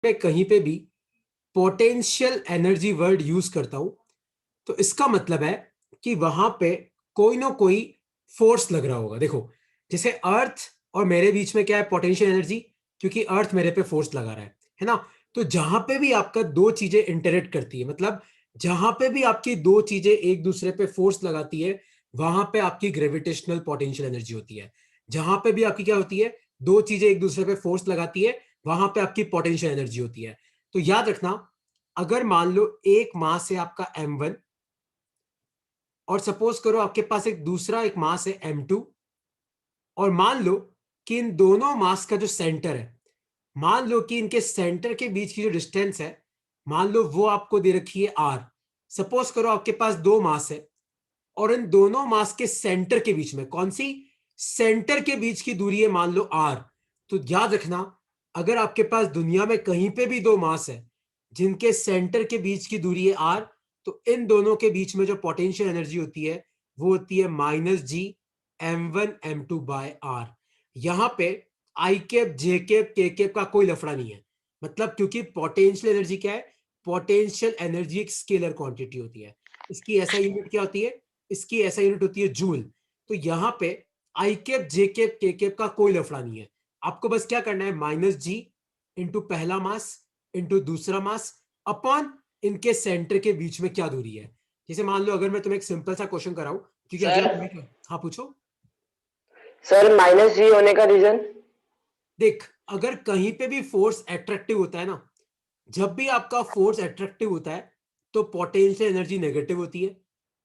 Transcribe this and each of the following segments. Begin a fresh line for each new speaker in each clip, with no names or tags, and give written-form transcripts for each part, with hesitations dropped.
पे कहीं पे भी पोटेंशियल एनर्जी वर्ड यूज करता हूं तो इसका मतलब है कि वहां पे कोई ना कोई फोर्स लग रहा होगा। देखो, जैसे अर्थ और मेरे बीच में क्या है, पोटेंशियल एनर्जी, क्योंकि अर्थ मेरे पे फोर्स लगा रहा है ना। तो जहां पे भी आपका दो चीजें इंटरेक्ट करती है, मतलब जहां पे भी आपकी दो चीजें एक दूसरे पे फोर्स लगाती है, वहां पे आपकी ग्रेविटेशनल पोटेंशियल एनर्जी होती है। जहां पे भी आपकी क्या होती है, दो चीजें एक दूसरे पे फोर्स लगाती है, वहां पे आपकी पोटेंशियल एनर्जी होती है। तो याद रखना, अगर मान लो एक मास है आपका m1 और सपोज करो आपके पास एक दूसरा एक मास है m2, और मान लो कि इन दोनों मास का जो सेंटर है, मान लो कि इनके सेंटर के बीच की जो डिस्टेंस है, मान लो वो आपको दे रखी है r। सपोज करो आपके पास दो मास है और इन दोनों मास के सेंटर के बीच में कौन सी, सेंटर के बीच की दूरी है मान लो r। तो याद रखना, अगर आपके पास दुनिया में कहीं पे भी दो मास है जिनके सेंटर के बीच की दूरी है r, तो इन दोनों के बीच में जो पोटेंशियल एनर्जी होती है वो होती है -G m1 m2/r। यहां पे आई कैप जे कैप के कैप का कोई लफड़ा नहीं है, मतलब क्योंकि पोटेंशियल एनर्जी क्या है, पोटेंशियल एनर्जी एक स्केलर क्वांटिटी होती है। इसकी ऐसा यूनिट क्या होती है, इसकी ऐसा यूनिट होती है जूल। तो यहां पे आई कैप जे कैप के कैप का कोई लफड़ा नहीं है। आपको बस क्या करना है, -G इंटू पहला मास इंटू दूसरा मास अपॉन इनके सेंटर के बीच में क्या दूरी है। जैसे मान लो अगर मैं तुम्हें एक सिंपल सा क्वेश्चन कराऊं, क्योंकि अगला
सर
टॉपिक है। हाँ पूछो।
सर -G होने का रीजन?
देख, अगर कहीं पे भी फोर्स एट्रैक्टिव होता है ना, जब भी आपका फोर्स एट्रैक्टिव होता है तो पोटेंशियल एनर्जी नेगेटिव होती है।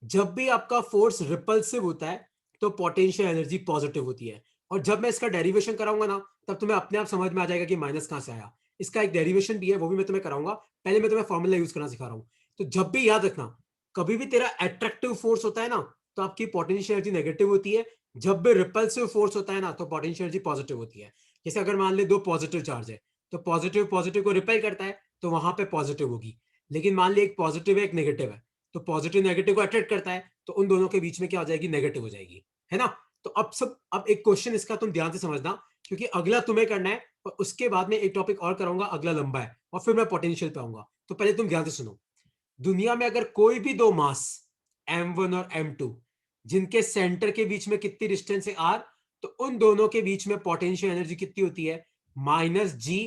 जब भी आपका फोर्स रिपल्सिव होता है तो पोटेंशियल एनर्जी पॉजिटिव होती है। और जब मैं इसका डेरिवेशन कराऊंगा ना, तब तुम्हें अपने आप समझ में आ जाएगा कि माइनस कहां से आया। इसका एक डेरिवेशन भी है, वो भी मैं तुम्हें कराऊंगा। पहले मैं तुम्हें फॉर्मूला यूज करना सिखा रहा हूं। तो जब भी याद रखना, कभी भी तेरा एट्रैक्टिव फोर्स होता है ना, तो आपकी पोटेंशियल एनर्जी नेगेटिव होती है। जब भी रिपल्सिव फोर्स होता है ना, तो पोटेंशियल एनर्जी पॉजिटिव होती है। जैसे अगर मान ले दो पॉजिटिव चार्ज है, तो पॉजिटिव पॉजिटिव को रिपेल करता है, तो वहां पे पॉजिटिव होगी। लेकिन मान ली एक पॉजिटिव है एक नेगेटिव है, तो पॉजिटिव नेगेटिव को अट्रैक्ट करता है, तो उन दोनों के बीच में क्या हो जाएगी, नेगेटिव हो जाएगी, है ना। तो अब एक क्वेश्चन इसका तुम ध्यान से समझना, क्योंकि अगला तुम्हें करना है और उसके बाद में एक टॉपिक और कराऊंगा, अगला लंबा है, और फिर मैं पोटेंशियल पे आऊंगा। तो पहले तुम ध्यान से सुनो। दुनिया में अगर कोई भी दो मास m1 और m2 जिनके सेंटर के बीच में कितनी डिस्टेंस है r, तो उन दोनों के बीच में पोटेंशियल एनर्जी कितनी होती है, -G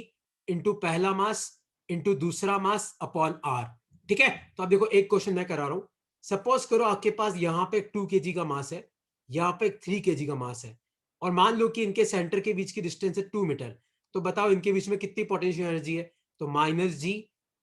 इंटू पहला मास इंटू दूसरा मास अपॉन r। ठीक है। तो अब देखो, एक क्वेश्चन मैं करा रहा हूं। सपोज करो आपके पास यहां पे 2 kg का मास है, यहां पे 3 kg का मास है, और मान लो कि इनके सेंटर के बीच की डिस्टेंस है 2 मीटर। तो बताओ इनके बीच में कितनी पोटेंशियल एनर्जी है। तो -G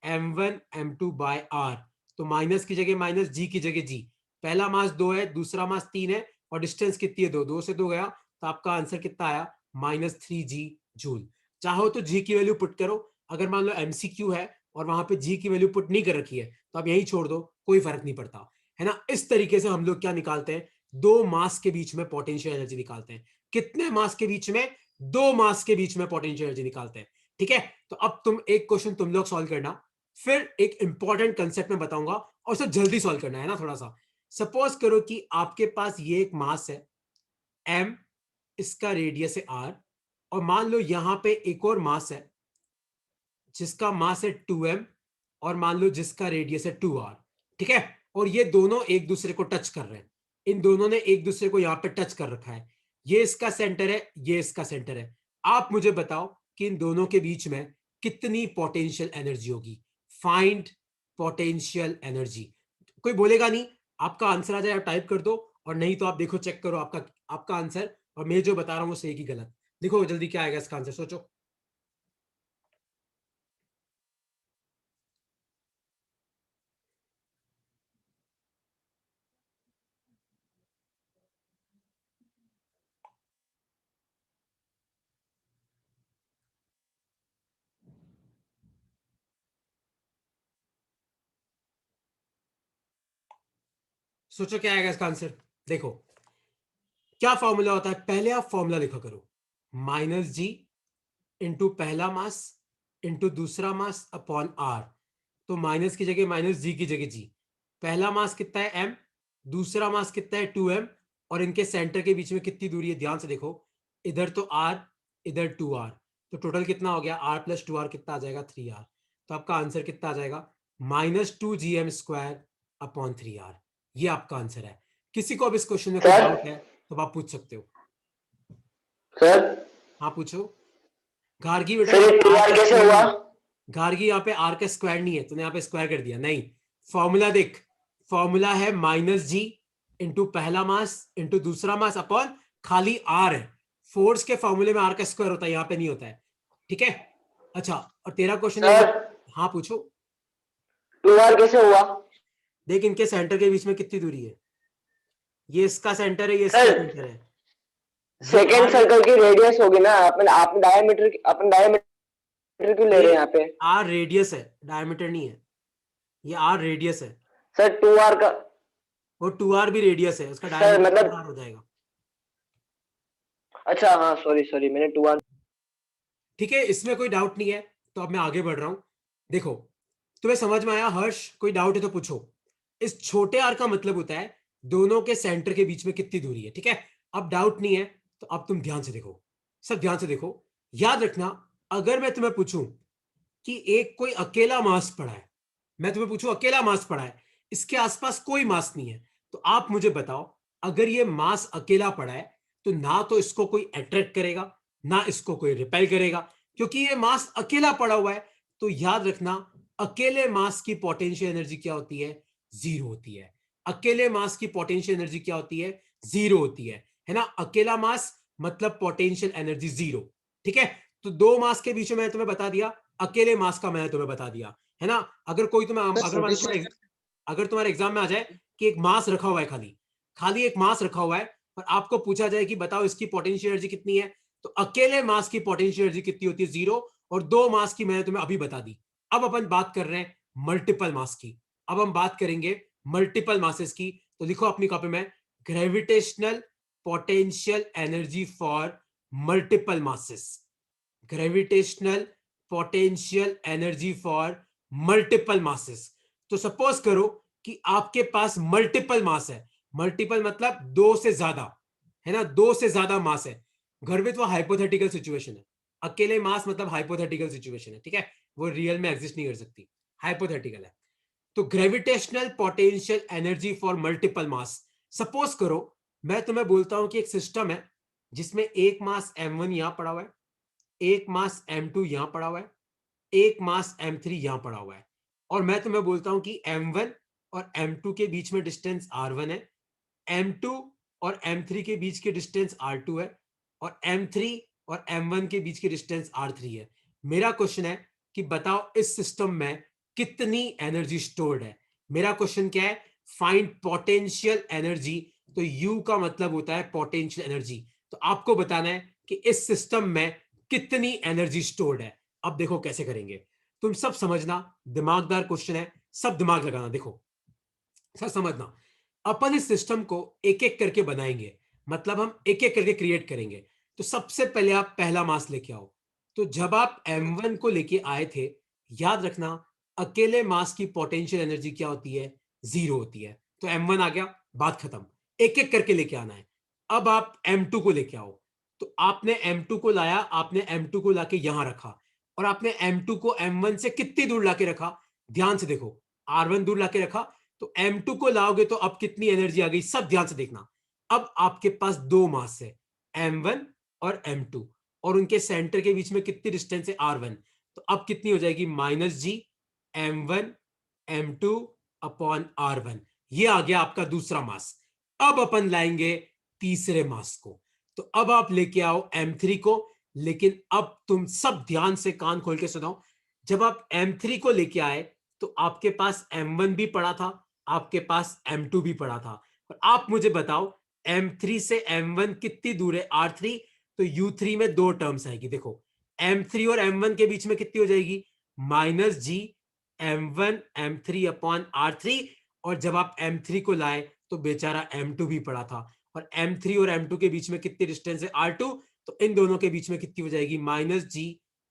m1 m2/r। तो माइनस की जगह माइनस, जी की जगह जी। पहला मास 2 है, दूसरा मास 3 है, और डिस्टेंस कितनी है, 2, 2 से 2 गया, तो आपका आंसर कितना आया, -3G जूल। चाहो तो जी की वैल्यू पुट करो। अगर मान लो एमसीक्यू है और वहां पे जी की वैल्यू पुट नहीं कर रखी है, तो आप यही छोड़ दो, कोई फर्क नहीं पड़ता, है ना। इस तरीके से हम लोग क्या निकालते हैं, दो मास के बीच में पोटेंशियल एनर्जी निकालते हैं। कितने मास के बीच में, दो मास के बीच में पोटेंशियल एनर्जी निकालते हैं। ठीक है। तो अब तुम एक क्वेश्चन तुम लोग सॉल्व करना, फिर एक इंपॉर्टेंट कंसेप्ट में बताऊंगा, और उसे जल्दी सॉल्व करना है ना थोड़ा सा। सपोज करो कि आपके पास ये एक मास है m, इसका रेडियस है r, और मान लो यहां पे एक और मास है जिसका मास है 2m, और मान लो जिसका रेडियस है 2r। ठीक है। और ये दोनों एक दूसरे को टच कर रहे हैं, इन दोनों ने एक दूसरे को यहां पे टच कर रखा है। ये इसका सेंटर है, ये इसका सेंटर है। आप मुझे बताओ कि इन दोनों के बीच में कितनी पोटेंशियल एनर्जी होगी। Find potential energy. कोई बोलेगा नहीं, आपका आंसर आ जाए आप टाइप कर दो, और नहीं तो आप देखो, चेक करो आपका आपका आंसर, और मैं जो बता रहा हूं वो सही की गलत। देखो जल्दी क्या आएगा इसका आंसर, सोचो। सोचो क्या आएगा इसका आंसर। देखो क्या फॉर्मूला होता है, पहले आप फॉर्मूला लिखा करो, -G इंटू पहला मास इंटू दूसरा मास अपॉन r। तो माइनस की जगह माइनस, जी की जगह जी। पहला मास कितना है m, दूसरा मास कितना है 2m, और इनके सेंटर के बीच में कितनी दूरी है, ध्यान से देखो, इधर तो r, इधर 2r। तो टोटल कितना हो गया, r प्लस 2r कितना आ जाएगा 3r। तो आपका आंसर कितना आ जाएगा -2gm² अपॉन 3r। ये आपका आंसर है। किसी को अब इस क्वेश्चन में कोई
सर
डाउट है तो आप पूछ सकते हो।
सर
हाँ पूछो। गार्गी बेटा
सर
यहाँ
ये
पे
टू
r
आर
का
कैसे
स्क्वायर
हुआ?
नहीं है। गार्गी यहाँ पे r का स्क्वायर नहीं है, तूने यहाँ पे स्क्वायर कर दिया। नहीं, फॉर्मूला देख, फॉर्मूला है -g इंटू पहला मास इंटू दूसरा मास अपॉन खाली r है। फोर्स के फॉर्मूले में r का स्क्वायर होता है, यहाँ पे नहीं होता है। ठीक है। अच्छा, और तेरा क्वेश्चन है ये।
सर
हाँ पूछो।
टू आर कैसे हुआ?
देख, इनके सेंटर के बीच में कितनी दूरी है, ये इसका सेंटर है, ये इसका
सर
सेंटर है। ये
सेकेंड
r
सर्कल की रेडियस होगी ना, अपन डायमीटर क्यों ले रहे हैं
ये
यहाँ पे?
r रेडियस है, डायमीटर नहीं है। ये r रेडियस है,
सर टू आर का,
और 2r भी रेडियस है, उसका
सर
डायमीटर
मतलब
4r हो जाएगा।
अच्छा हाँ सॉरी सॉरी मैंने टू आर।
ठीक है, इसमें कोई डाउट नहीं है। तो अब मैं आगे बढ़ रहा हूं। देखो, तुम्हें समझ में आया हर्ष? कोई डाउट है तो पूछो। इस छोटे आर का मतलब होता है दोनों के सेंटर के बीच में कितनी दूरी है। ठीक है, अब डाउट नहीं है तो अब तुम ध्यान से देखो, सब ध्यान से देखो। याद रखना, अगर मैं तुम्हें पूछूं कि एक कोई अकेला मास पड़ा है, मैं तुम्हें पूछूं अकेला मास पड़ा है, इसके आसपास कोई मास नहीं है, तो आप मुझे बताओ, अगर ये मास अकेला पड़ा है तो ना तो इसको कोई अट्रैक्ट करेगा, ना इसको कोई रिपेल करेगा, क्योंकि ये मास अकेला पड़ा हुआ है। तो याद रखना, अकेले मास की पोटेंशियल एनर्जी क्या होती है? जीरो होती है। अकेले मास की पोटेंशियल एनर्जी क्या होती है? जीरो होती है ना। अकेला मास मतलब पोटेंशियल एनर्जी जीरो। ठीक है, तो दो मास के बीच में मैंने तुम्हें बता दिया, अकेले मास का मैंने तुम्हें बता दिया, है ना। अगर कोई तुम्हें अगर मान लो अगर तुम्हारे एग्जाम में आ जाए कि एक मास रखा हुआ है, खाली खाली एक मास रखा हुआ है, और आपको पूछा जाए कि बताओ इसकी पोटेंशियल एनर्जी कितनी है, तो अकेले मास की पोटेंशियल एनर्जी कितनी होती है? जीरो। और दो मास की मैंने तुम्हें अभी बता दी। अब अपन बात कर रहे हैं मल्टीपल मास की। अब हम बात करेंगे मल्टीपल मासेस की। तो लिखो अपनी कॉपी में, gravitational potential energy for multiple masses. Gravitational potential energy for multiple masses. तो सपोज करो कि आपके पास मल्टीपल मास है। मल्टीपल मतलब दो से ज्यादा, है ना, दो से ज्यादा मास है। गर्भित वो हाइपोथेटिकल सिचुएशन है। अकेले मास मतलब हाइपोथेटिकल सिचुएशन है। ठीक है, वो रियल में एग्जिस्ट नहीं कर सकती, हाइपोथेटिकल है। तो gravitational potential energy for multiple mass, suppose करो मैं तुम्हें बोलता हूं कि एक सिस्टम है जिसमें एक मास m1 यहां पड़ा हुआ है, एक मास m2 यहां पड़ा हुआ है, एक मास m3 यहां पड़ा हुआ है, और मैं तुम्हें बोलता हूं कि m1 और m2 के बीच में डिस्टेंस r1 है, m2 और m3 के बीच के डिस्टेंस r2 है, और m3 और m1 के बीच की डिस्टेंस r3 है। मेरा क्वेश्चन है कि बताओ इस सिस्टम में कितनी एनर्जी स्टोर्ड है। मेरा क्वेश्चन क्या है? Find potential energy. तो U का मतलब होता है पोटेंशियल एनर्जी। तो आपको बताना है कि इस सिस्टम में कितनी एनर्जी स्टोर्ड है। अब देखो कैसे करेंगे, तुम सब समझना, दिमागदार क्वेश्चन है, सब दिमाग लगाना। देखो सर, समझना, अपन इस सिस्टम को एक एक करके बनाएंगे, मतलब हम एक एक करके क्रिएट करेंगे। तो सबसे पहले आप पहला मास लेके आओ। तो जब आप m1 को लेके आए थे, याद रखना अकेले मास की पोटेंशियल एनर्जी क्या होती है? जीरो होती है। तो m1 आ गया, बात खत्म। एक एक करके लेके आना है। अब आप m2 को लेके आओ। तो आपने m2 को लाया, आपने m2 को लाके यहां रखा, और आपने m2 को m1 से कितनी दूर लाके रखा? ध्यान से देखो, r1 दूर लाके रखा। तो m2 को लाओगे तो अब कितनी एनर्जी आ गई? सब ध्यान से देखना। अब आपके पास दो मास है, m1 और m2, और उनके सेंटर के बीच में कितनी डिस्टेंस है? r1। तो अब कितनी हो जाएगी? -g m1 m2 upon r1। ये आ गया आपका दूसरा मास। अब अपन लाएंगे तीसरे मास को। तो अब आप लेके आओ m3 को, लेकिन अब तुम सब ध्यान से कान खोल के सुनाओ। जब आप m3 को लेके आए तो आपके पास m1 भी पड़ा था, आपके पास m2 भी पड़ा था, और आप मुझे बताओ m3 से m1 कितनी दूर है? r3। तो u3 में दो टर्म्स आएगी। देखो m3 और m1 के बीच में कितनी हो जाएगी? -g m1 m3 upon r3। और जब आप m3 को लाए तो बेचारा m2 भी पड़ा था, और m3 और m2 के बीच में कितनी डिस्टेंस है? r2। तो इन दोनों के बीच में कितनी हो जाएगी? -g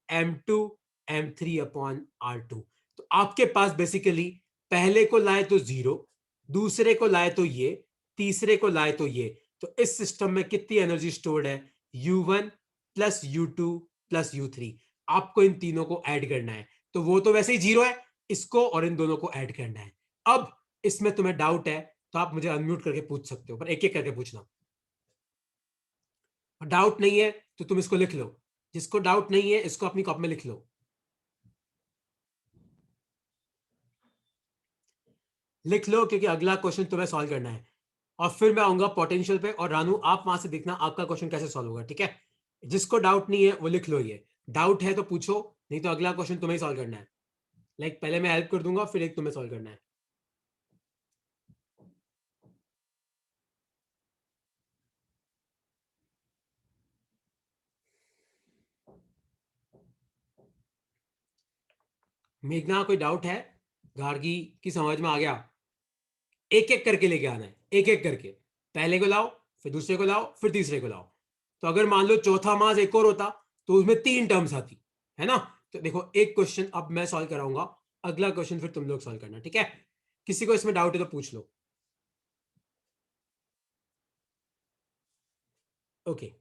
m2 m3 upon r2। तो आपके पास बेसिकली पहले को लाए तो जीरो, दूसरे को लाए तो ये, तीसरे को लाए तो ये। तो इस सिस्टम में कितनी एनर्जी स्टोर्ड है? u1 plus u2 plus U3, आपको इन तीनों को ऐड करना है। तो वो तो वैसे ही 0 है, इसको और इन दोनों को ऐड करना है। अब इसमें तुम्हें डाउट है तो आप मुझे अनम्यूट करके पूछ सकते हो, पर एक एक करके पूछना। डाउट नहीं है तो तुम इसको लिख लो, जिसको डाउट नहीं है इसको अपनी कॉपी में लिख लो। लिख लो, क्योंकि अगला क्वेश्चन तुम्हें सॉल्व करना है और फिर मैं आऊंगा पोटेंशियल पे। और रानू आप वहां से देखना आपका क्वेश्चन कैसे सॉल्व होगा, ठीक है? जिसको डाउट नहीं है वो लिख लो, ये डाउट है तो पूछो, नहीं तो अगला क्वेश्चन तुम्हें सॉल्व करना है। पहले मैं हेल्प कर दूंगा, फिर एक तुम्हें सॉल्व करना है। मेघना कोई डाउट है? गार्गी की समझ में आ गया? एक एक करके लेके आना है, एक एक करके। पहले को लाओ, फिर दूसरे को लाओ, फिर तीसरे को लाओ। तो अगर मान लो चौथा मास एक और होता तो उसमें 3 टर्म्स आती है ना। तो देखो एक क्वेश्चन अब मैं सॉल्व कराऊंगा, अगला क्वेश्चन फिर तुम लोग सॉल्व करना, ठीक है? किसी को इसमें डाउट है तो पूछ लो। ओके,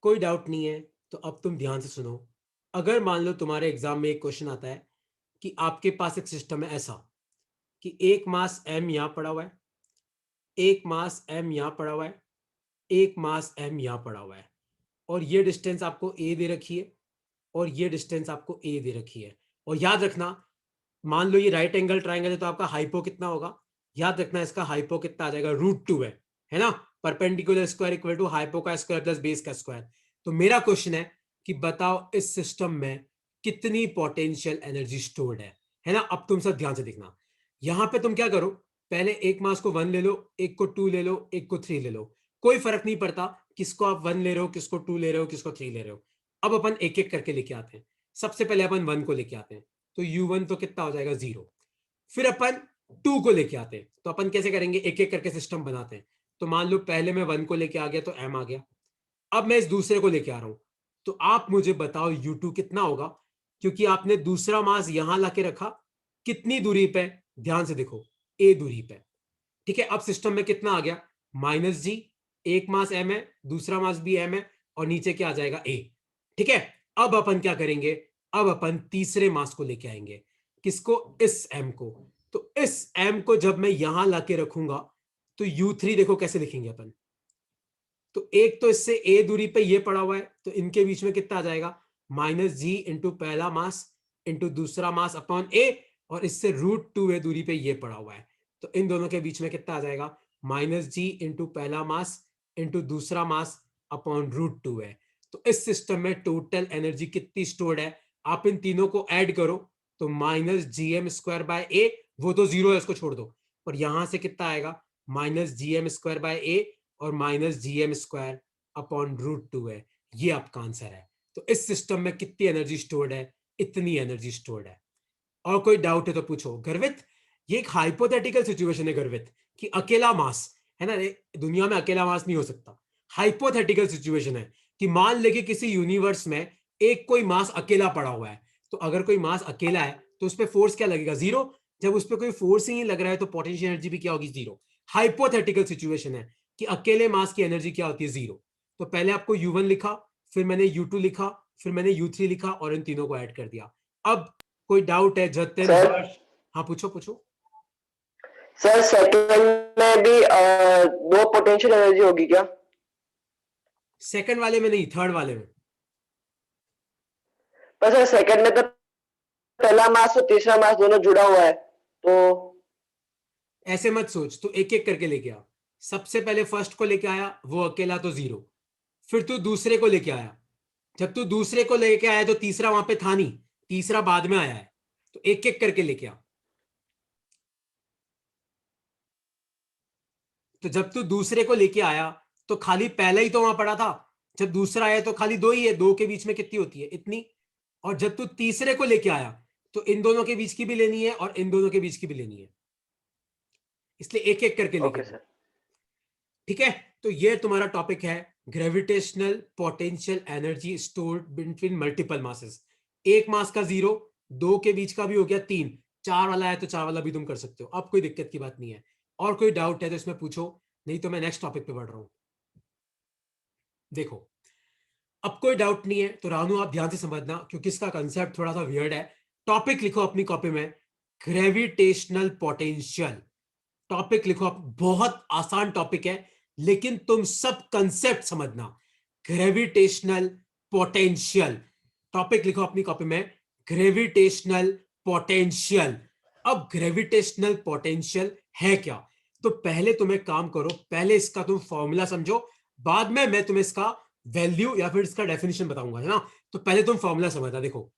कोई डाउट नहीं है तो अब तुम ध्यान से सुनो। अगर मान लो तुम्हारे एग्जाम में एक क्वेश्चन आता है कि आपके पास एक सिस्टम है ऐसा कि एक मास m यहां पड़ा हुआ है, एक मास m यहां पड़ा हुआ है, एक मास m यहां पड़ा हुआ है, और ये डिस्टेंस आपको a दे रखी है और ये डिस्टेंस आपको a दे रखी है। और याद रखना, मान लो ये राइट एंगल ट्राइंगल है तो आपका हाइपो कितना होगा? याद रखना इसका हाइपो कितना आ जाएगा, √2 है ना। Perpendicular square equal to hypo का स्क्वायर प्लस बेस का स्क्वायर। तो मेरा क्वेश्चन है कि बताओ इस सिस्टम में कितनी पोटेंशियल एनर्जी स्टोर्ड है ना। अब तुम सब ध्यान से देखना, यहां पे तुम क्या करो, पहले एक मास को 1 ले लो, एक को 2 ले लो, एक को 3 ले लो। कोई फर्क नहीं पड़ता किसको आप 1 ले रहे हो, किसको 2 ले रहे हो, किसको 3 ले रहे हो। अब अपन एक एक करके लेके आते हैं। सबसे पहले अपन 1 को लेके आते हैं, तो U1 तो कितना हो जाएगा 0। फिर अपन 2 को लेके आते हैं, तो अपन कैसे करेंगे, एक एक करके सिस्टम बनाते हैं। तो मान लो पहले मैं 1 को लेके आ गया तो m आ गया। अब मैं इस दूसरे को लेके आ रहा हूं, तो आप मुझे बताओ U2 कितना होगा, क्योंकि आपने दूसरा मास यहां लाके रखा। कितनी दूरी पे? ध्यान से देखो, a दूरी पे। ठीक है, अब सिस्टम में कितना आ गया, -g। एक मास m है, दूसरा मास भी m है, और नीचे क्या आ जाएगा, a। ठीक है, अब अपन क्या करेंगे, अब अपन तीसरे मास को लेके आएंगे। किसको? इस m को। तो इस m को जब मैं यहां लाके रखूंगा तो U3 देखो कैसे लिखेंगे अपन। तो एक तो इससे a दूरी पे ये पड़ा हुआ है, तो इनके बीच में कितना आ जाएगा, -g इंटू पहला मास इंटू दूसरा मास अपॉन a, और इससे √2a दूरी पे ये पड़ा हुआ है। तो इन दोनों के बीच में कितना आ जाएगा, -g इंटू पहला मास इंटू दूसरा मास अपॉन √2 है। तो इस सिस्टम में टोटल एनर्जी कितनी स्टोर्ड है, आप इन तीनों को ऐड करो तो -gm²/a, वो तो 0 है, उसको छोड़ दो। और यहां से कितना आएगा, -gm²/a और -gm² अपॉन √2 है। ये आपका आंसर है। तो इस सिस्टम में कितनी एनर्जी स्टोर्ड है, इतनी एनर्जी स्टोर्ड है। और कोई डाउट है तो पूछो। गर्वित, ये एक हाइपोथेटिकल सिचुएशन है गर्वित, कि अकेला मास है ना, दुनिया में अकेला मास नहीं हो सकता। हाइपोथेटिकल सिचुएशन है कि मान ले कि किसी यूनिवर्स में एक कोई मास अकेला पड़ा हुआ है। तो अगर कोई मास अकेला है तो उस पर फोर्स क्या लगेगा, 0। जब उस पर कोई फोर्स ही नहीं लग रहा है तो पोटेंशियल एनर्जी भी क्या होगी, 0। हाइपोथेटिकल सिचुएशन है कि अकेले मास की एनर्जी क्या होती है, 0। तो पहले आपको U1 लिखा, फिर मैंने U2 लिखा, फिर मैंने U3 लिखा और इन तीनों को ऐड कर दिया। अब कोई डाउट है, जतिन,
सर
हर्ष? हाँ पूछो पूछो।
सर सेकंड में भी दो पोटेंशियल एनर्जी होगी क्या?
सेकंड वाले में नहीं, थर्ड वाले में।
पर सर सेकंड में तो पहला मास और तीसरा मास दोनों जुड़ा हुआ है, तो
ऐसे मत सोच, तू एक एक करके लेके आ। सबसे पहले फर्स्ट को लेके आया, वो अकेला तो 0। फिर तू दूसरे को लेके आया, जब तू दूसरे को लेके आया तो तीसरा वहां पे था नहीं, तीसरा बाद में आया है। तो एक एक करके लेके आ। तो जब तू दूसरे को लेके आया तो खाली पहला ही तो वहां पड़ा था। जब दूसरा आया तो खाली 2 ही है, 2 के बीच में कितनी होती है, इतनी। और जब तू तीसरे को लेके आया तो इन दोनों के बीच की भी लेनी है और इन दोनों के बीच की भी लेनी है, इसलिए एक एक करके लेके
ओके
आओ।
सर।
ठीक है, तो ये तुम्हारा टॉपिक है, gravitational potential energy stored between multiple masses. एक मास का 0, 2 के बीच का भी हो गया 3, 4 वाला है तो 4 वाला भी तुम कर सकते हो। अब कोई दिक्कत की बात नहीं है। और कोई डाउट है तो इसमें पूछो, नहीं तो मैं नेक्स्ट टॉपिक पे बढ़ रहा हूं। देखो, अब कोई डाउट नहीं है तो रानू आप ध्यान से समझना, क्योंकि इसका कंसेप्ट थोड़ा सा वियर्ड है। टॉपिक लिखो अपनी कॉपी में, ग्रेविटेशनल पोटेंशियल। टॉपिक लिखो, बहुत आसान टॉपिक है, लेकिन तुम सब कंसेप्ट समझना। ग्रेविटेशनल पोटेंशियल, टॉपिक लिखो अपनी कॉपी में, ग्रेविटेशनल पोटेंशियल। अब ग्रेविटेशनल पोटेंशियल है क्या? तो पहले तुम एक काम करो, पहले इसका तुम फॉर्मूला समझो, बाद में मैं तुम्हें इसका वैल्यू या फिर इसका डेफिनेशन बताऊंगा, है ना। तो पहले तुम फॉर्मूला समझना। देखो,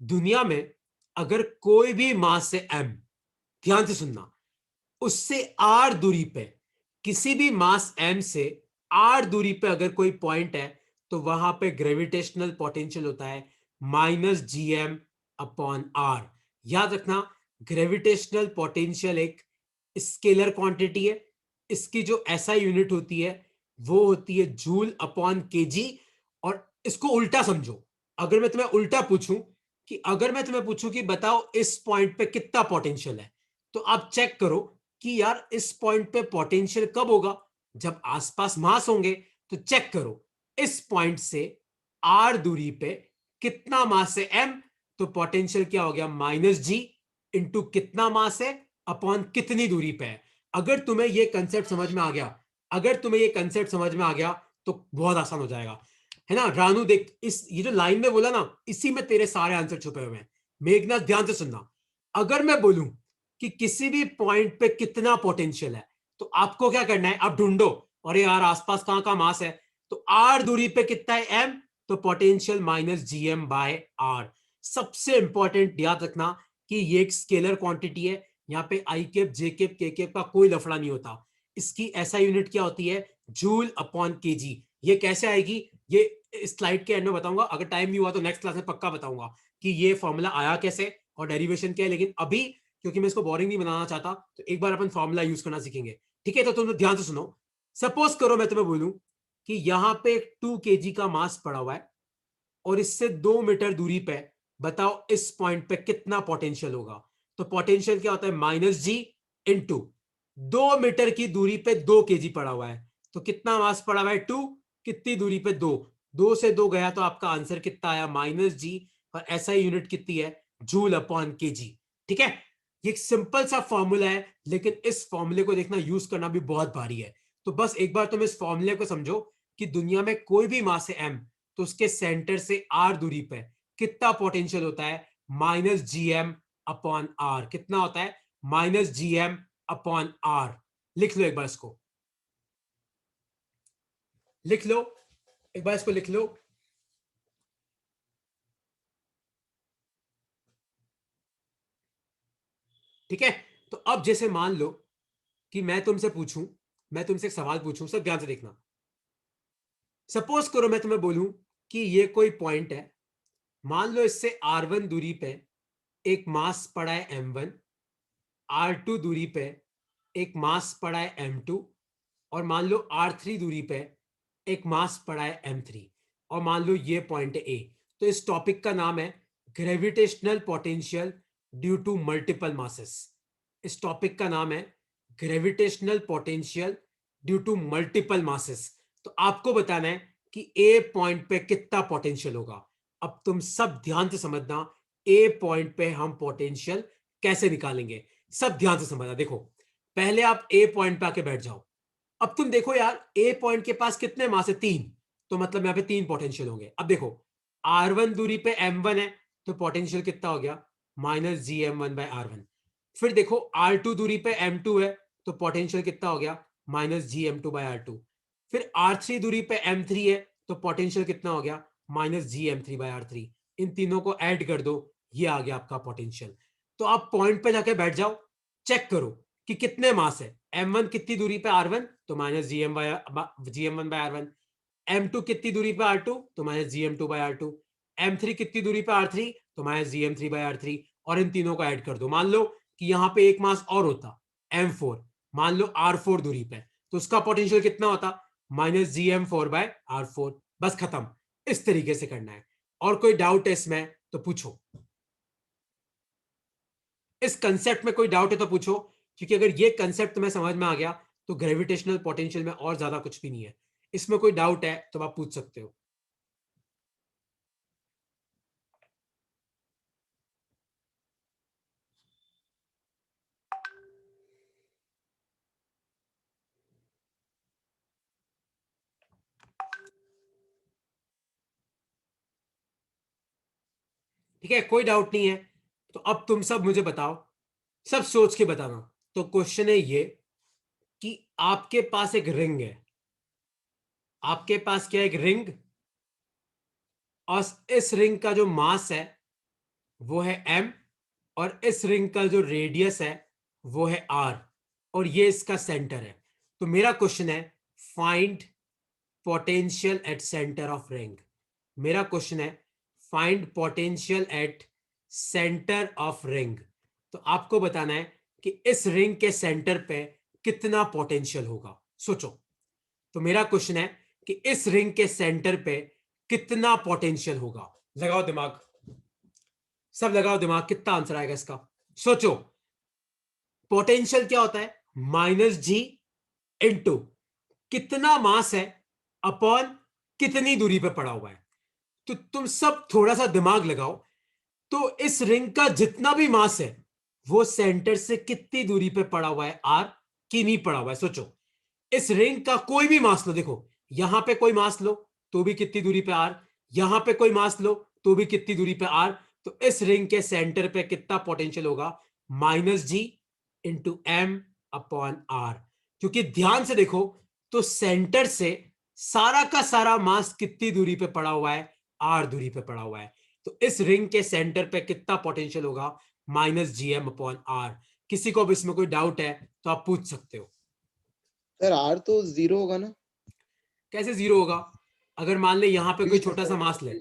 दुनिया में अगर कोई भी मास है m, ध्यान से सुनना, उससे r दूरी पे, किसी भी मास m से r दूरी पे अगर कोई पॉइंट है, तो वहां पे ग्रेविटेशनल पोटेंशियल होता है -gm/r। याद रखना, ग्रेविटेशनल पोटेंशियल एक स्केलर क्वांटिटी है। इसकी जो एसआई यूनिट होती है वो होती है जूल/केजी। और इसको उल्टा समझो, अगर मैं तुम्हें उल्टा पूछूं कि अगर मैं तुम्हें पूछूं कि बताओ इस पॉइंट पे कितना पोटेंशियल है, तो आप चेक करो कि यार इस पॉइंट पे पोटेंशियल कब होगा? जब आसपास मास होंगे। तो चेक करो, इस पॉइंट से आर दूरी पे कितना मास है m, तो पोटेंशियल क्या हो गया? -g इंटू कितना मास है अपॉन कितनी दूरी पे है। अगर तुम्हें ये कंसेप्ट समझ में आ गया, अगर तुम्हें ये कंसेप्ट समझ में आ गया तो बहुत आसान हो जाएगा, है ना। रानू देख, इस ये जो लाइन में बोला ना, इसी में तेरे सारे आंसर छुपे हुए हैं। मेघनाथ ध्यान से सुनना, अगर मैं बोलूं कि किसी भी पॉइंट पे कितना पोटेंशियल है, तो आपको क्या करना है? आप ढूंढो, और यार आसपास कहां का मास है, तो आर दूरी पे कितना है m, तो पोटेंशियल -gm/r। सबसे इंपॉर्टेंट याद रखना कि ये एक स्केलर क्वांटिटी है, यहाँ पे आई कैप जे कैप के कैप का कोई लफड़ा नहीं होता। इसकी ऐसा यूनिट क्या होती है? जूल/केजी। ये कैसे आएगी ये स्लाइड के एंड में बताऊंगा, अगर टाइम नहीं हुआ तो नेक्स्ट क्लास में पक्का बताऊंगा कि ये फॉर्मूला आया कैसे और डेरिवेशन क्या है। लेकिन अभी क्योंकि मैं इसको बोरिंग नहीं बनाना चाहता, तो एक बार अपन फॉर्मूला यूज करना सीखेंगे, ठीक है। तो तुम ध्यान से सुनो, सपोज करो मैं तुम्हें बोलूं कि यहां पे 2 kg का मास पड़ा हुआ है और इससे 2 मीटर दूरी पे बताओ इस पॉइंट पे कितना पोटेंशियल होगा। तो पोटेंशियल क्या होता है? -g इंटू 2 मीटर की दूरी पे 2 kg पड़ा हुआ है, तो कितना मास पड़ा हुआ है? 2, कितनी दूरी पे? 2, 2 से 2 गया तो आपका आंसर कितना आया? -g। और ऐसा ही यूनिट कितनी है? जूल/केजी। ठीक है, ये एक सिंपल सा फॉर्मूला है, लेकिन इस फॉर्मूले को देखना, यूज करना भी बहुत भारी है। तो बस एक बार तुम इस फॉर्मूले को समझो कि दुनिया में कोई भी मास है m, तो उसके सेंटर से r दूरी पे कितना पोटेंशियल होता है? -gm/r। कितना होता है? -gm/r। लिख लो एक बार इसको, लिख लो एक बार इसको, लिख लो। ठीक है, तो अब जैसे मान लो कि मैं तुमसे पूछूं, मैं तुमसे एक सवाल पूछूं, सब ध्यान से देखना। सपोज करो मैं तुम्हें बोलूं कि ये कोई पॉइंट है, मान लो इससे r1 दूरी पे एक मास पड़ा है m1, r2 दूरी पे एक मास पड़ा है m2, और मान लो r3 दूरी पे एक मास पड़ा है m3, और मान लो ये पॉइंट है a। तो इस टॉपिक का नाम है gravitational potential due to multiple masses. इस टॉपिक का नाम है gravitational potential due to multiple masses. तो आपको बताना है कि ए पॉइंट पे कितना पोटेंशियल होगा। अब तुम सब ध्यान से समझना, ए पॉइंट पे हम पोटेंशियल कैसे निकालेंगे, सब ध्यान से समझना। देखो, पहले आप ए पॉइंट पे आके बैठ जाओ। अब तुम देखो यार, ए पॉइंट के पास कितने मास है? 3, तो मतलब यहां पे 3 पोटेंशियल होंगे। अब देखो, r1 दूरी पे m1 है, तो पोटेंशियल कितना हो गया? -gm1/r1। फिर देखो r2 दूरी पे m2 है, तो पोटेंशियल कितना हो गया? -gm2/r2। फिर r3 दूरी पे m3 है, तो पोटेंशियल कितना हो गया? -gm3/r3। इन तीनों को ऐड कर दो, ये आ गया आपका पोटेंशियल। तो आप पॉइंट पे जाके बैठ जाओ, चेक करो कि कितने मास है। m1 कितनी दूरी पे? r1, तो -gm1/r1। m2 कितनी दूरी पे? r2, तो -gm2/r2। m3 कितनी दूरी पे? r3, तो -gm3/r3। और इन तीनों को ऐड कर दो। मान लो कि यहां पे एक मास और होता, m4, मान लो r4 दूरी पे, तो उसका पोटेंशियल कितना होता? -gm4/r4। बस खत्म। इस तरीके से करना है। और कोई डाउट है इसमें तो पूछो, इस कंसेप्ट में कोई डाउट है तो पूछो, क्योंकि अगर ये कंसेप्ट तुम्हें समझ में आ गया तो ग्रेविटेशनल पोटेंशियल में और ज्यादा कुछ भी नहीं है। इसमें कोई डाउट है तो आप पूछ सकते हो। ठीक है, कोई डाउट नहीं है। तो अब तुम सब मुझे बताओ, सब सोच के बताना। तो क्वेश्चन है ये कि आपके पास एक रिंग है, आपके पास क्या है, एक रिंग, और इस रिंग का जो मास है वो है m, और इस रिंग का जो रेडियस है वो है r, और ये इसका सेंटर है। तो मेरा क्वेश्चन है find potential at centre of ring. मेरा क्वेश्चन है find potential at centre of ring. तो आपको बताना है कि इस रिंग के सेंटर पे कितना पोटेंशियल होगा। सोचो, तो मेरा क्वेश्चन है कि इस रिंग के सेंटर पे कितना पोटेंशियल होगा। लगाओ दिमाग, सब लगाओ दिमाग, कितना आंसर आएगा इसका। सोचो, पोटेंशियल क्या होता है, -g इंटू कितना मास है अपॉन कितनी दूरी पे पड़ा हुआ है। तो तुम सब थोड़ा सा दिमाग लगाओ। तो इस रिंग का जितना भी मास है वो सेंटर से कितनी दूरी पे पड़ा हुआ है, आर की नहीं पड़ा हुआ है। सोचो, इस रिंग का कोई भी मास लो, देखो यहां पे कोई मास लो तो भी कितनी दूरी पे आर, यहां पे कोई मास लो तो भी कितनी दूरी पे आर। तो इस रिंग के सेंटर पे कितना पोटेंशियल होगा, -g into M upon R. क्योंकि ध्यान से देखो, तो सेंटर से सारा का सारा मास कितनी दूरी पे पड़ा हुआ है, आर दूरी पे पड़ा हुआ है। तो इस रिंग के सेंटर पे कितना पोटेंशियल होगा, -gm अपॉन आर। किसी को भी इसमें कोई डाउट है तो आप पूछ सकते हो।
सर आर तो 0 होगा ना?
कैसे 0 होगा? अगर मान ले यहां पे कोई छोटा सा मास ले,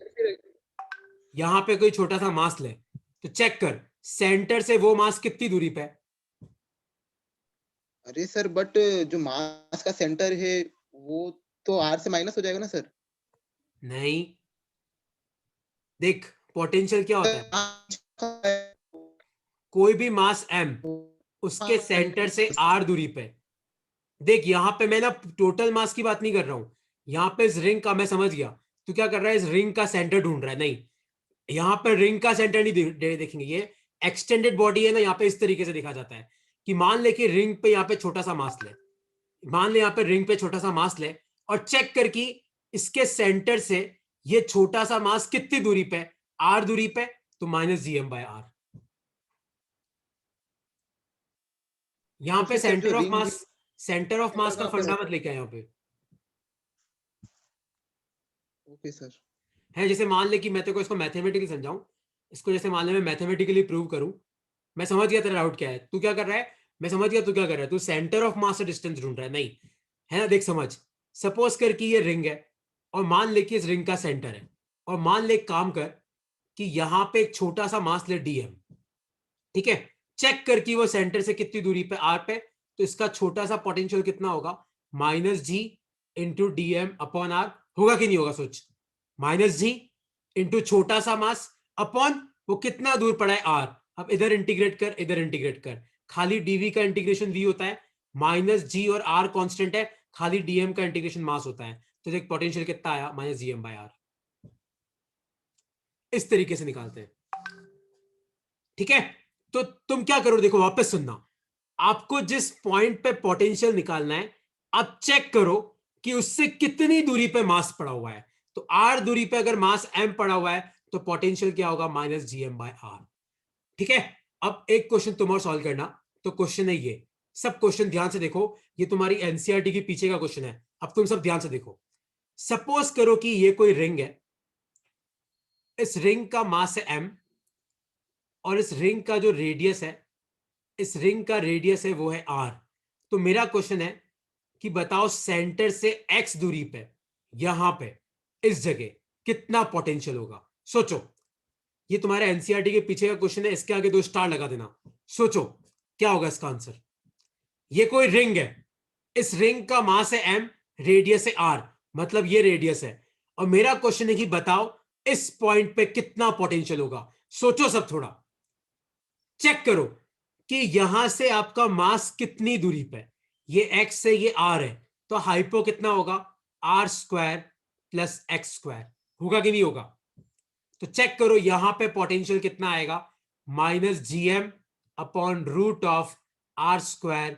यहां पे कोई छोटा सा मास ले, तो चेक कर सेंटर से वो मास कितनी दूरी पे है।
अरे सर बट जो मास का सेंटर है वो तो आर से माइनस हो जाएगा ना सर?
नहीं, देख पोटेंशियल क्या होता है, कोई भी मास m उसके सेंटर से r दूरी पे। देख यहाँ पे मैं ना टोटल मास की बात नहीं कर रहा हूं, यहाँ पे इस रिंग का, मैं समझ गया तू क्या कर रहा है, इस रिंग का सेंटर ढूंढ रहा है। नहीं, यहाँ पे रिंग का सेंटर नहीं देखेंगे, ये एक्सटेंडेड बॉडी है ना, यहाँ पे इस तरीके से देखा जाता है कि मान ले कि रिंग पे यहाँ पे छोटा सा मास ले, मान ले यहाँ पे रिंग पे छोटा सा मास ले, और चेक कर कि इसके सेंटर से ये छोटा सा मास कितनी दूरी पे, आर दूरी पे, तो -gm/r। यहाँ
तो
पे
फिर सर जो रिंग
सेंटर ऑफ मास का फंडा मत लेके आए यहाँ पे।
Okay sir.
है जैसे मान ले कि मैं तेरे को इसको मैथमेटिकली समझाऊं, इसको जैसे मान ले मैं मैथमेटिकली प्रूव करूं। मैं समझ गया तेरा डाउट क्या है, तू क्या कर रहा है, मैं समझ गया तू क्या कर रहा है, तू सेंटर ऑफ मास से डिस्टेंस ढूंढ रहा है। नहीं, है ना, देख समझ, सपोज कर कि ये रिंग है, और मान ले कि इस रिंग का सेंटर है, और मान ले एक काम कर कि यहां पे एक छोटा सा मास ले dm, ठीक है, चेक कर कि वो सेंटर से कितनी दूरी पे, आर पे, तो इसका छोटा सा पोटेंशियल कितना होगा, -g into dm upon R. होगा कि नहीं होगा, सोच, -g इंटू छोटा सा मास अपॉन वो कितना दूर पड़ा है, आर। अब इधर इंटीग्रेट कर, इधर इंटीग्रेट कर, खाली dv का इंटीग्रेशन v होता है, -g और r कांस्टेंट है, खाली dm का इंटीग्रेशन मास होता है। तो देख पोटेंशियल कितना आया, -gm/r। इस तरीके से निकालते हैं, ठीक है। तो तुम क्या करो, देखो वापस सुनना, आपको जिस पॉइंट पे पोटेंशियल निकालना है, आप चेक करो कि उससे कितनी दूरी पे मास पड़ा हुआ है। तो r दूरी पे अगर मास m पड़ा हुआ है तो पोटेंशियल क्या होगा, -gm/r। ठीक है, अब एक क्वेश्चन तुम और सॉल्व करना। तो क्वेश्चन है ये, सब क्वेश्चन ध्यान से देखो, ये तुम्हारी एनसीईआरटी के पीछे का क्वेश्चन है। अब तुम सब ध्यान से देखो, सपोज करो कि ये कोई रिंग है, इस रिंग का मास है m, और इस रिंग का जो रेडियस है, इस रिंग का रेडियस है वो है r। तो मेरा क्वेश्चन है कि बताओ सेंटर से x दूरी पे, यहां पे इस जगह कितना पोटेंशियल होगा। सोचो, ये तुम्हारे एनसीईआरटी के पीछे का क्वेश्चन है, इसके आगे 2 स्टार लगा देना। सोचो क्या होगा इसका आंसर। ये कोई रिंग है, इस रिंग का मास है m, रेडियस है r, मतलब ये रेडियस है, और मेरा क्वेश्चन है कि बताओ इस पॉइंट पे कितना पोटेंशियल होगा। सोचो सब, थोड़ा चेक करो कि यहां से आपका मास कितनी दूरी पे, ये x से ये r है, तो हाइपो कितना होगा, r² प्लस x²। होगा कि नहीं होगा? तो चेक करो यहां पे पोटेंशियल कितना आएगा, -gm upon root of r²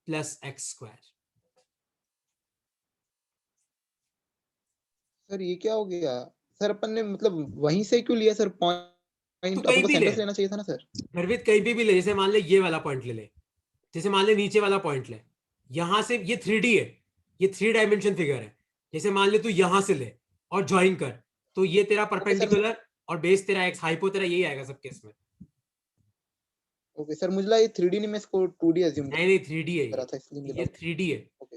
plus x²।
Sir ये क्या हो गया? सर अपन ने मतलब वहीं से क्यों लिया सर पॉइंट? पॉइंट
कहीं
अपन को
भी
सेंटर
ले
से लेना चाहिए था ना सर।
गर्वित, कहीं भी ले, जैसे मान ले ये वाला पॉइंट ले ले, जैसे मान ले नीचे वाला पॉइंट ले, यहां से ये 3D है, ये 3 डायमेंशन फिगर है, जैसे मान ले तू यहां से ले और ज्वाइन कर, तो ये तेरा
ओके सर।
परपेंडिकुलर और बेस तेरा एक्स, हाइपो तेरा यही आएगा सब केस में।
ओके सर, मुझे लगा ये 3D नहीं, मैं इसको 2D अज्यूम
नहीं नहीं 3D है
कर रहा था, इसलिए मुझे
ये
लगा।
3D है।
ओके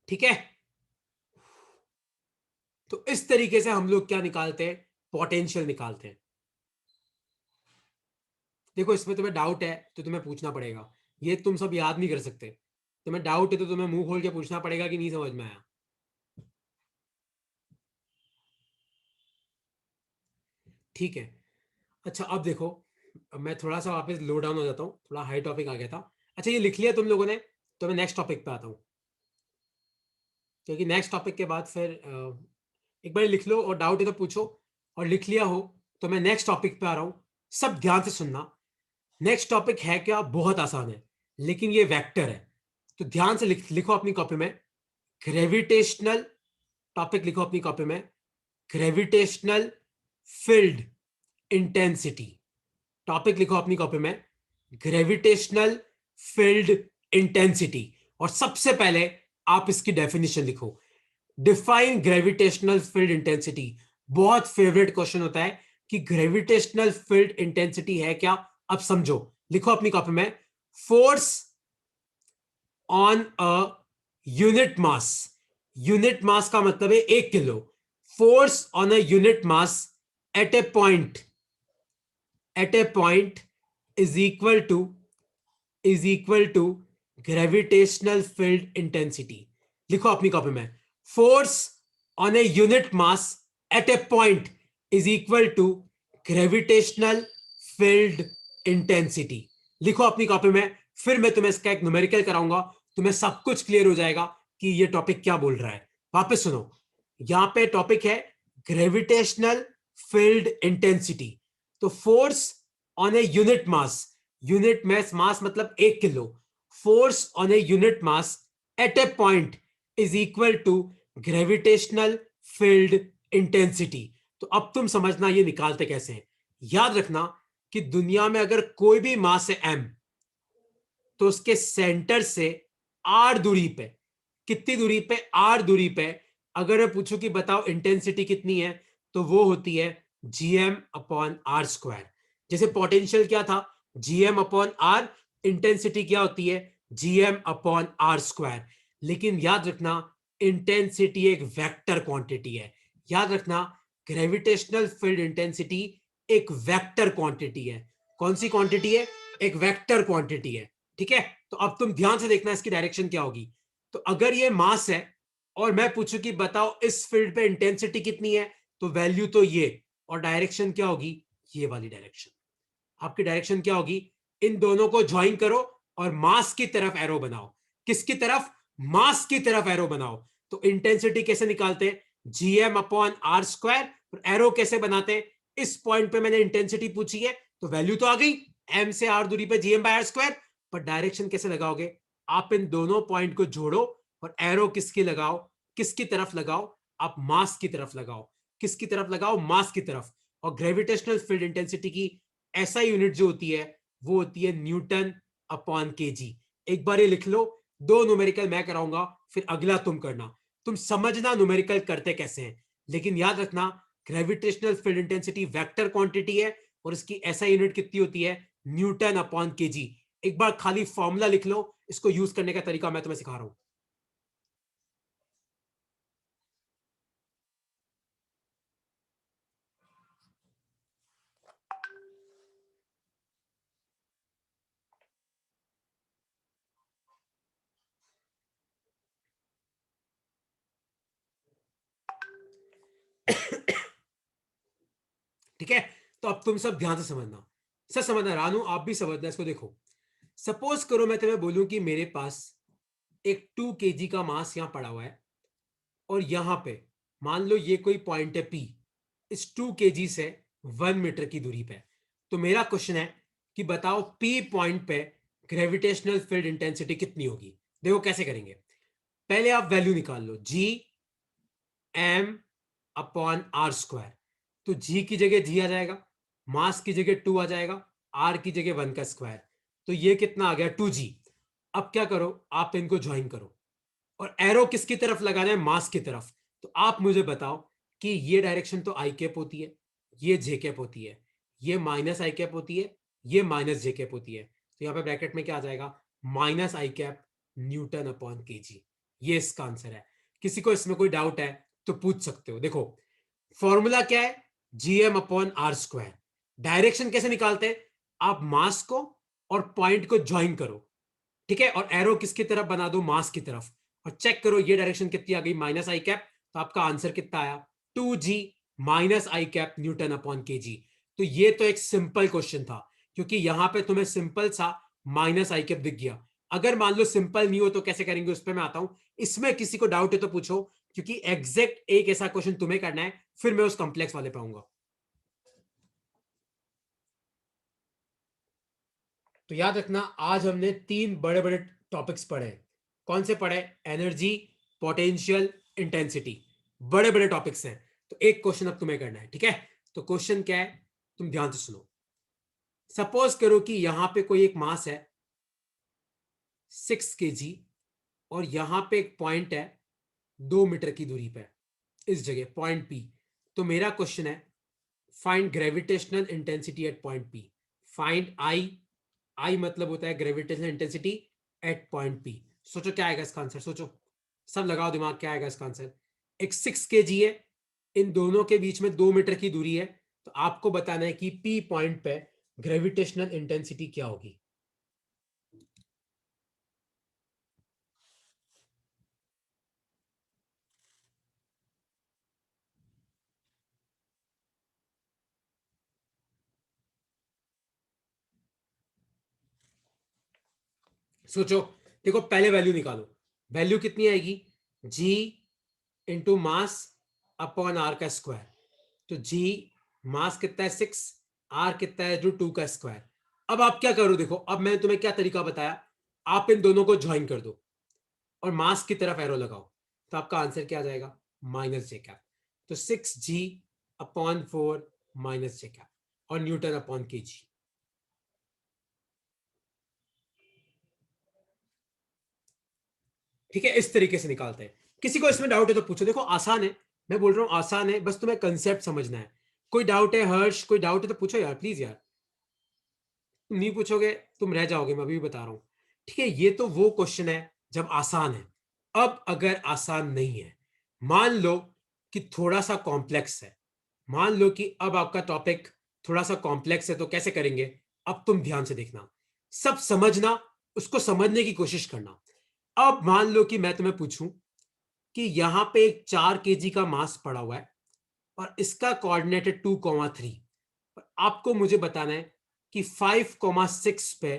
ठीक है, तो इस तरीके से हम लोग क्या निकालते हैं, पोटेंशियल निकालते हैं। देखो इसमें तुम्हें डाउट है तो तुम्हें पूछना पड़ेगा, ये तुम सब याद नहीं कर सकते, तुम्हें डाउट है तो तुम्हें मुंह खोल के पूछना पड़ेगा कि नहीं समझ में आया। ठीक है, अच्छा अब देखो, अब मैं थोड़ा सा वापस लो डाउन हो जाता हूँ, थोड़ा हाई टॉपिक आ गया था। अच्छा ये लिख लिया तुम लोगों ने, तो मैं नेक्स्ट टॉपिक पे आता हूँ, क्योंकि नेक्स्ट टॉपिक के बाद फिर एक बार लिख लो और डाउट है तो पूछो, और लिख लिया हो तो मैं नेक्स्ट टॉपिक पे आ रहा हूँ। सब ध्यान से सुनना, नेक्स्ट टॉपिक है क्या, बहुत आसान है, लेकिन ये वेक्टर है, तो ध्यान से लिखो अपनी कॉपी में, ग्रेविटेशनल, टॉपिक लिखो अपनी कॉपी में, ग्रेविटेशनल फील्ड इंटेंसिटी। टॉपिक लिखो अपनी कॉपी में, ग्रेविटेशनल फील्ड इंटेंसिटी, और सबसे पहले आप इसकी डेफिनेशन लिखो, डिफाइन ग्रेविटेशनल फील्ड इंटेंसिटी। बहुत फेवरेट क्वेश्चन होता है कि ग्रेविटेशनल फील्ड इंटेंसिटी है क्या। अब समझो, लिखो अपनी कॉपी में, force on a unit mass, unit mass का मतलब है 1 kilo, force on a unit mass at a point, at a point is equal to gravitational field intensity. लिखो अपनी कॉपी में, force on a unit mass at a point is equal to gravitational field intensity. लिखो अपनी copy में, फिर मैं तुम्हें इसका एक न्यूमेरिकल कराऊंगा, तुम्हें सब कुछ क्लियर हो जाएगा कि ये टॉपिक क्या बोल रहा है। वापस सुनो, यहां पे टॉपिक है ग्रेविटेशनल फील्ड इंटेंसिटी, तो force on a unit mass, unit mass मतलब 1 kilo, force on a unit mass at a point is equal to gravitational field intensity. तो अब तुम समझना ये निकालते कैसे हैं। याद रखना कि दुनिया में अगर कोई भी मास है m, तो उसके सेंटर से r दूरी पे, कितनी दूरी पे, r दूरी पे, अगर मैं पूछूं कि बताओ इंटेंसिटी कितनी है, तो वो होती है gm अपॉन आर स्क्वायर। जैसे पोटेंशियल क्या था, gm अपॉन आर, इंटेंसिटी क्या होती है, gm अपॉन आर स्क्वायर। लेकिन याद रखना इंटेंसिटी एक वेक्टर क्वांटिटी है, याद रखना ग्रेविटेशनल फील्ड इंटेंसिटी एक वेक्टर क्वांटिटी है। कौन सी क्वांटिटी है, एक वेक्टर क्वांटिटी है। ठीक है, तो अब तुम ध्यान से देखना इसकी डायरेक्शन क्या होगी। तो अगर ये मास है और मैं पूछूं कि बताओ इस फील्ड पे इंटेंसिटी कितनी है, तो वैल्यू तो ये, और डायरेक्शन क्या होगी, ये वाली डायरेक्शन। आपकी डायरेक्शन क्या होगी, इन दोनों को ज्वाइन करो और मास की तरफ एरो बनाओ। किसकी तरफ, मास की तरफ एरो बनाओ। तो इंटेंसिटी कैसे निकालते हैं, जीएम अपॉन आर स्क्वायर, और एरो कैसे बनाते हैं, इस पॉइंट पे मैंने इंटेंसिटी पूछी है तो वैल्यू तो आ गई, एम से आर दूरी पे जीएम बाय आर स्क्वायर, पर डायरेक्शन कैसे लगाओगे, आप इन दोनों पॉइंट को जोड़ो और एरो किसकी लगाओ, किसकी तरफ लगाओ, आप मास की तरफ लगाओ। किसकी तरफ लगाओ, मास की तरफ। और ग्रेविटेशनल फील्ड इंटेंसिटी की ऐसा यूनिट जो होती है वो होती है न्यूटन अपॉन केजी। एक बार ये लिख लो, 2 न्यूमेरिकल मैं कराऊंगा, फिर अगला तुम करना। तुम समझना न्यूमेरिकल करते कैसे हैं, लेकिन याद रखना gravitational field intensity vector quantity है और इसकी ऐसा यूनिट कितनी होती है, न्यूटन अपॉन केजी। एक बार खाली फॉर्मूला लिख लो, इसको यूज करने का तरीका मैं तुम्हें सिखा रहा हूं। ठीक है, तो अब तुम सब ध्यान से समझना, सब समझना, रानू आप भी समझना इसको। देखो सपोज करो मैं तुम्हें बोलूं कि मेरे पास एक 2 kg का मास यहां पड़ा हुआ है, और यहां पे मान लो ये कोई पॉइंट है P, इस 2 kg से 1 मीटर की दूरी पे। तो मेरा क्वेश्चन है कि बताओ P पॉइंट पे ग्रेविटेशनल फील्ड इंटेंसिटी कितनी होगी। देखो कैसे करेंगे, पहले आप वैल्यू निकाल लो, G M upon R square. तो जी की जगह जी आ जाएगा, मास की जगह 2 आ जाएगा, आर की जगह 1 का स्क्वायर। तो ये कितना आ गया 2g। अब क्या करो, आप इनको ज्वाइन करो और एरो किसकी तरफ लगाना है, मास की तरफ। तो आप मुझे बताओ कि ये डायरेक्शन तो आई कैप होती है, ये जे कैप होती है, ये माइनस आई कैप होती है, ये माइनस जे कैप होती है। तो यहां पे ब्रैकेट में क्या आ जाएगा, माइनस आई कैप न्यूटन अपॉन के जी। ये इसका आंसर है। किसी को इसमें कोई डाउट है तो पूछ सकते हो। देखो फॉर्मूला क्या है, GM upon R square. Direction कैसे निकालते हैं, आप मास को और पॉइंट को ज्वाइन करो, ठीक है, और एरो किसकी तरफ बना दो, मास की तरफ, और चेक करो ये डायरेक्शन कितनी आ गई, माइनस आई कैप। तो आपका आंसर कितना आया, 2g माइनस आई कैप न्यूटन अपॉन के जी। तो ये तो एक सिंपल क्वेश्चन था, क्योंकि यहां पे तुम्हें सिंपल सा माइनस आई कैप दिख गया। अगर मान लो सिंपल नहीं हो तो कैसे करेंगे, उस पर मैं आता हूं। इसमें किसी को डाउट है तो पूछो, क्योंकि एग्जैक्ट एक ऐसा क्वेश्चन तुम्हें करना है, फिर मैं उस कॉम्प्लेक्स वाले पे आऊंगा। तो याद रखना, आज हमने 3 बड़े बड़े टॉपिक्स पढ़े। कौन से पढ़े, एनर्जी, पोटेंशियल, इंटेंसिटी। बड़े बड़े टॉपिक्स हैं। तो एक क्वेश्चन अब तुम्हें करना है, ठीक है। तो क्वेश्चन क्या है, तुम ध्यान से सुनो। सपोज करो कि यहां पे कोई एक मास है 6 kg, और यहां पे एक पॉइंट है 2 मीटर की दूरी पे, इस जगह पॉइंट पी। तो मेरा क्वेश्चन है, find gravitational intensity at point P. Find I, I मतलब होता है gravitational intensity at point P. सोचो क्या आएगा इसका आंसर, सोचो, सब लगाओ दिमाग, क्या आएगा इसका आंसर। एक 6 kg है, इन दोनों के बीच में 2 मीटर की दूरी है। तो आपको बताना है कि पी पॉइंट पे ग्रेविटेशनल इंटेंसिटी क्या होगी। सोचो, देखो पहले वैल्यू निकालो। वैल्यू कितनी आएगी, जी इंटू मास अपॉन आर का स्क्वायर। तो जी मास कितना है 6, आर कितना है जो 2 का स्क्वायर। अब आप क्या करो, देखो अब मैंने तुम्हें क्या तरीका बताया, आप इन दोनों को ज्वाइन कर दो और मास की तरफ एरो लगाओ। तो आपका आंसर क्या आ जाएगा, माइनस जे कैप। तो 6g अपॉन 4 माइनस जे कैप, और न्यूटन अपॉन के जी। ठीक है, इस तरीके से निकालते हैं। किसी को इसमें डाउट है तो पूछो। देखो आसान है, मैं बोल रहा हूं आसान है, बस तुम्हें कंसेप्ट समझना है। कोई डाउट है हर्ष, कोई डाउट है तो पूछो यार, प्लीज यार। तुम नहीं पूछोगे तुम रह जाओगे, मैं अभी भी बता रहा हूं। ठीक है, ये तो वो क्वेश्चन है जब आसान है। अब अगर आसान नहीं है, मान लो कि थोड़ा सा कॉम्प्लेक्स है, मान लो कि अब आपका टॉपिक थोड़ा सा कॉम्प्लेक्स है, तो कैसे करेंगे। अब तुम ध्यान से देखना, सब समझना, उसको समझने की कोशिश करना। अब मान लो कि मैं तुम्हें पूछूं कि यहां पे एक 4 kg का मास पड़ा हुआ है और इसका कोऑर्डिनेट है 2,3। आपको मुझे बताना है कि 5,6 पे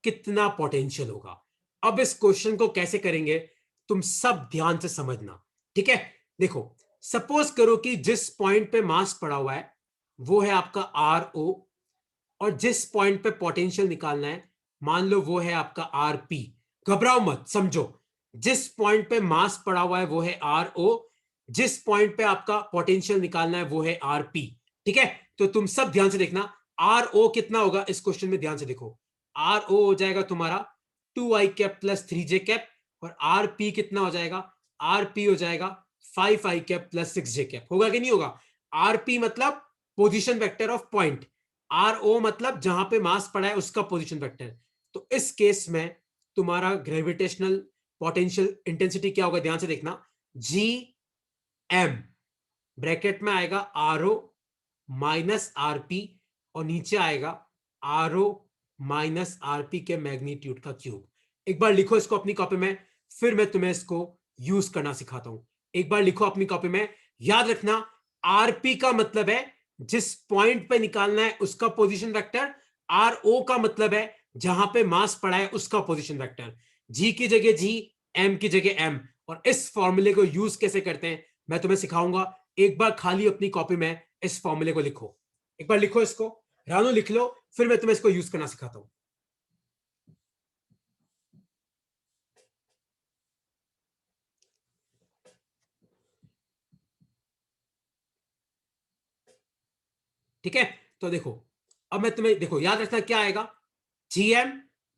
कितना पोटेंशियल होगा। अब इस क्वेश्चन को कैसे करेंगे, तुम सब ध्यान से समझना, ठीक है। देखो सपोज करो कि जिस पॉइंट पे मास पड़ा हुआ है वो है आपका आर ओ, और जिस पॉइंट पे पोटेंशियल निकालना है मान लो वो है आपका आर पी। घबराओ मत, समझो। जिस पॉइंट पे मास पड़ा हुआ है वो है आर ओ, जिस पॉइंट पे आपका पोटेंशियल निकालना है वो है आर पी। ठीक है, तो तुम सब ध्यान से देखना, आर ओ कितना होगा इस क्वेश्चन में, ध्यान से देखो। आर ओ हो जाएगा तुम्हारा 2i cap plus 3j cap, और आर पी कितना हो जाएगा, आर पी हो जाएगा 5i cap plus 6j cap. होगा कि नहीं होगा। आर पी मतलब position vector of point, R O मतलब जहां पे मास पड़ा है उसका पोजीशन वेक्टर। तो इस केस में तुम्हारा ग्रेविटेशनल पोटेंशियल इंटेंसिटी क्या होगा, ध्यान से देखना। जी एम ब्रैकेट में आएगा R O minus R P, और नीचे आएगा R O minus R P के मैग्नीट्यूड का क्यूब। एक बार लिखो इसको अपनी कॉपी में, फिर मैं तुम्हें इसको यूज करना सिखाता हूं। एक बार लिखो अपनी कॉपी में, याद रखना आरपी का मतलब है जिस पॉइंट पे निकालना है उसका पोजीशन वेक्टर, आर ओ का मतलब है जहां पे मास पड़ा है उसका पोजीशन वेक्टर। जी की जगह जी, एम की जगह एम। और इस फॉर्मूले को यूज कैसे करते हैं मैं तुम्हें सिखाऊंगा। एक बार खाली अपनी कॉपी में इस फॉर्मूले को लिखो, एक बार लिखो इसको, रानू लिख लो, फिर मैं तुम्हें इसको यूज करना सिखाता हूं। ठीक है, तो देखो अब मैं तुम्हें, देखो याद रखना क्या आएगा, GM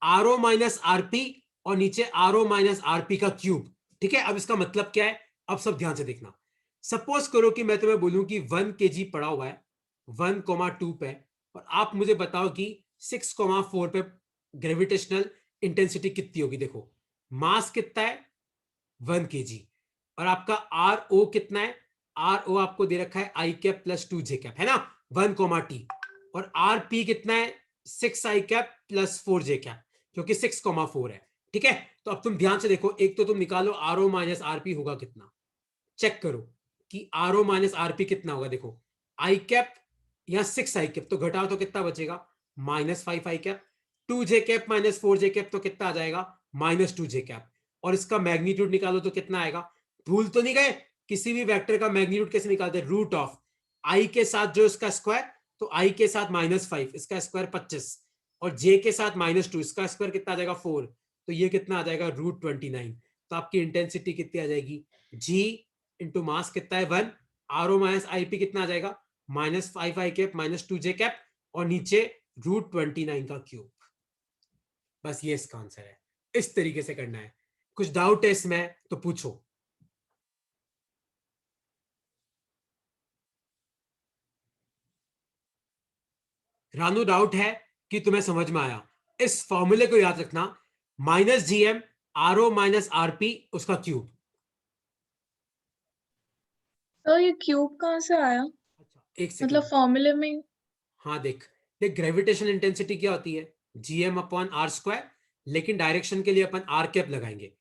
RO माइनस RP और नीचे RO माइनस RP का क्यूब। ठीक है, अब इसका मतलब क्या है, अब सब ध्यान से देखना। सपोज करो कि मैं तुम्हें बोलूं कि 1 kg पड़ा हुआ है 1,2 पे, और आप मुझे बताओ कि 6,4 पे ग्रेविटेशनल इंटेंसिटी कितनी होगी। देखो मास कितना है 1 kg, और आपका RO कितना है, RO आपको दे रखा है I cap plus 2 J cap, है ना, 1, और RP कितना है 6I cap plus 4 J cap, क्योंकि 6,4 है। ठीक है, तो अब तुम ध्यान से देखो, एक तो तुम निकालो RO माइनस RP होगा कितना, चेक करो कि RO माइनस RP कितना होगा। देखो I कैप या 6I कैप, तो घटाओ तो कितना बचेगा, -5I cap, 2 J cap minus 4 J cap तो कितना आ जाएगा, -2 J कैप, और इसका मैग्नीट्यूड निकालो तो कितना आएगा। भूल तो नहीं गए, किसी भी वेक्टर का मैग्नीट्यूड कैसे निकालते हैं, रूट ऑफ I के साथ जो इसका स्क्वायर, तो I के साथ -5 इसका स्क्वायर 25, और J के साथ -2 इसका स्क्वायर कितना आ जाएगा 4, तो ये कितना आ जाएगा √29। तो आपकी इंटेंसिटी कितनी आ जाएगी, G इंटू मास कितना है 1, RO माइनस IP कितना आ जाएगा -5I कैप -2 J कैप, और नीचे √29 का क्यूब। बस ये इसका आंसर है, इस तरीके से करना है। कुछ डाउट है इसमें तो पूछो। रानू डाउट है कि तुम्हें समझ में आया, इस फॉर्मूले को याद रखना, -GM RO माइनस RP उसका क्यूब।
तो ये क्यूब कहाँ से आया,
अच्छा एक
मतलब
सेकंड,
फॉर्मूले में?
हाँ देख देख, ग्रेविटेशनल इंटेंसिटी क्या होती है, GM अपॉन R स्क्वायर, लेकिन डायरेक्शन के लिए अपन R कैप लगाएंगे,